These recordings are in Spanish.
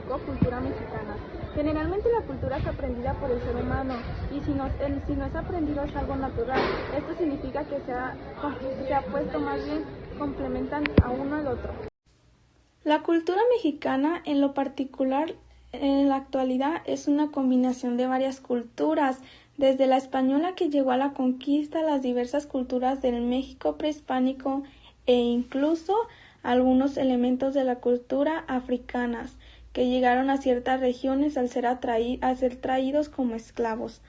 tocó cultura mexicana. Generalmente la cultura es aprendida por el ser humano y si no es aprendido es algo natural. Esto significa que se ha puesto más bien complementan a uno al otro. La cultura mexicana, en lo particular, en la actualidad, es una combinación de varias culturas, desde la española que llegó a la conquista, las diversas culturas del México prehispánico e incluso algunos elementos de la cultura africanas que llegaron a ciertas regiones al ser traídos como esclavos.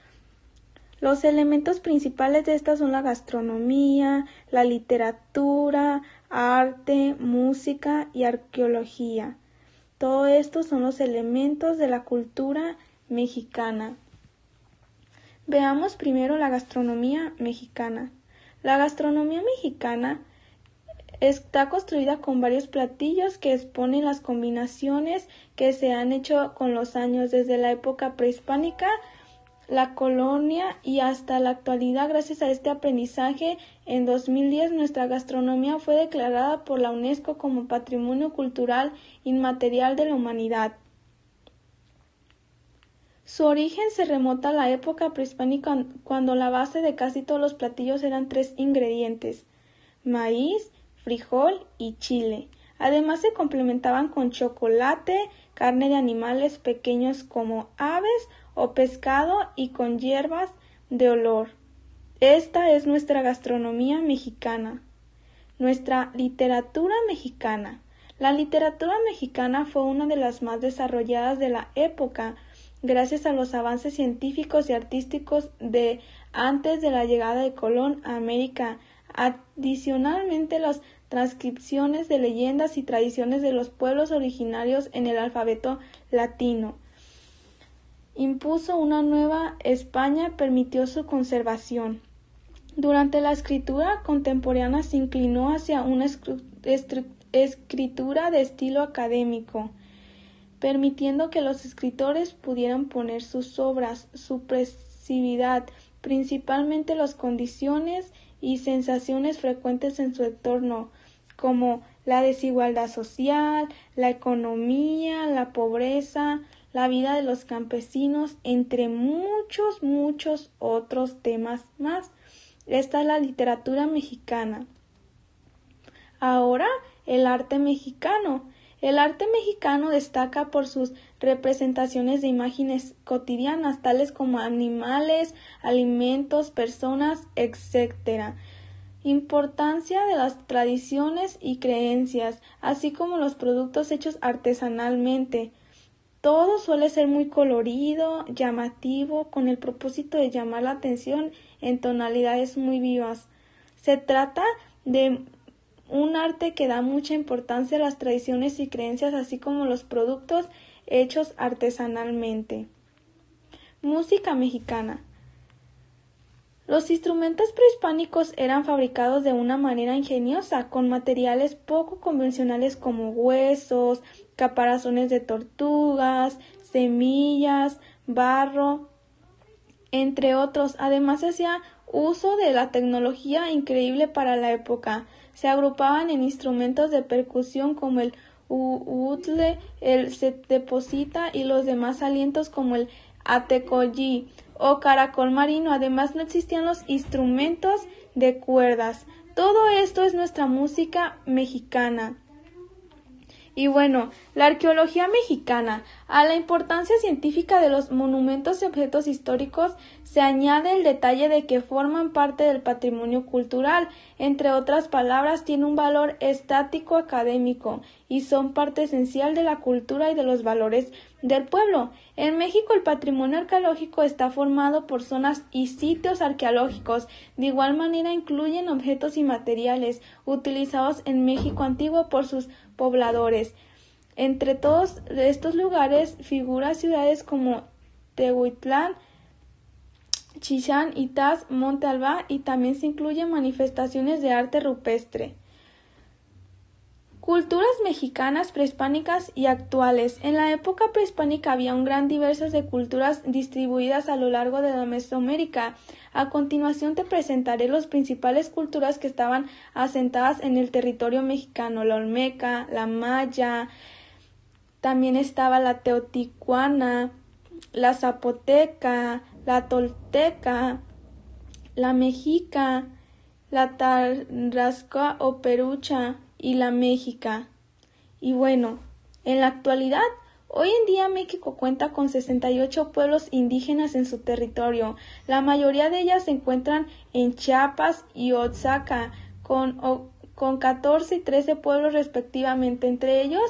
Los elementos principales de estas son la gastronomía, la literatura, arte, música y arqueología. Todo esto son los elementos de la cultura mexicana. Veamos primero la gastronomía mexicana. La gastronomía mexicana está construida con varios platillos que exponen las combinaciones que se han hecho con los años desde la época prehispánica, la colonia y hasta la actualidad. Gracias a este aprendizaje, en 2010 nuestra gastronomía fue declarada por la UNESCO como Patrimonio Cultural Inmaterial de la Humanidad. Su origen se remonta a la época prehispánica, cuando la base de casi todos los platillos eran 3 ingredientes: maíz, frijol y chile. Además se complementaban con chocolate, carne de animales pequeños como aves o pescado y con hierbas de olor. Esta es nuestra gastronomía mexicana. Nuestra literatura mexicana. La literatura mexicana fue una de las más desarrolladas de la época, gracias a los avances científicos y artísticos de antes de la llegada de Colón a América. Adicionalmente, las transcripciones de leyendas y tradiciones de los pueblos originarios en el alfabeto latino impuso una nueva España, permitió su conservación. Durante la escritura contemporánea se inclinó hacia una escritura de estilo académico, permitiendo que los escritores pudieran poner sus obras, su expresividad, principalmente las condiciones y sensaciones frecuentes en su entorno, como la desigualdad social, la economía, la pobreza, la vida de los campesinos, entre muchos otros temas más. Esta es la literatura mexicana. Ahora, el arte mexicano. El arte mexicano destaca por sus representaciones de imágenes cotidianas, tales como animales, alimentos, personas, etc. Importancia de las tradiciones y creencias, así como los productos hechos artesanalmente. Todo suele ser muy colorido, llamativo, con el propósito de llamar la atención en tonalidades muy vivas. Se trata de un arte que da mucha importancia a las tradiciones y creencias, así como los productos hechos artesanalmente. Música mexicana. Los instrumentos prehispánicos eran fabricados de una manera ingeniosa, con materiales poco convencionales como huesos, caparazones de tortugas, semillas, barro, entre otros. Además se hacía uso de la tecnología increíble para la época. Se agrupaban en instrumentos de percusión como el utle, el deposita y los demás alientos como el atecoyí o caracol marino. Además no existían los instrumentos de cuerdas. Todo esto es nuestra música mexicana. Y bueno, la arqueología mexicana. A la importancia científica de los monumentos y objetos históricos se añade el detalle de que forman parte del patrimonio cultural. Entre otras palabras, tiene un valor estático académico y son parte esencial de la cultura y de los valores del pueblo. En México, el patrimonio arqueológico está formado por zonas y sitios arqueológicos. De igual manera, incluyen objetos y materiales utilizados en México antiguo por sus pobladores. Entre todos estos lugares figuran ciudades como Tehuitlán, Chichán Itzá, Monte Albán, y también se incluyen manifestaciones de arte rupestre. Culturas mexicanas prehispánicas y actuales. En la época prehispánica había un gran diversidad de culturas distribuidas a lo largo de la Mesoamérica. A continuación te presentaré las principales culturas que estaban asentadas en el territorio mexicano: la olmeca, la maya, También estaba la teotihuacana, la zapoteca, la tolteca, la mexica, la tarasca o perucha y la méxica. Y bueno, en la actualidad, hoy en día México cuenta con 68 pueblos indígenas en su territorio. La mayoría de ellas se encuentran en Chiapas y Oaxaca, con 14 y 13 pueblos respectivamente. Entre ellos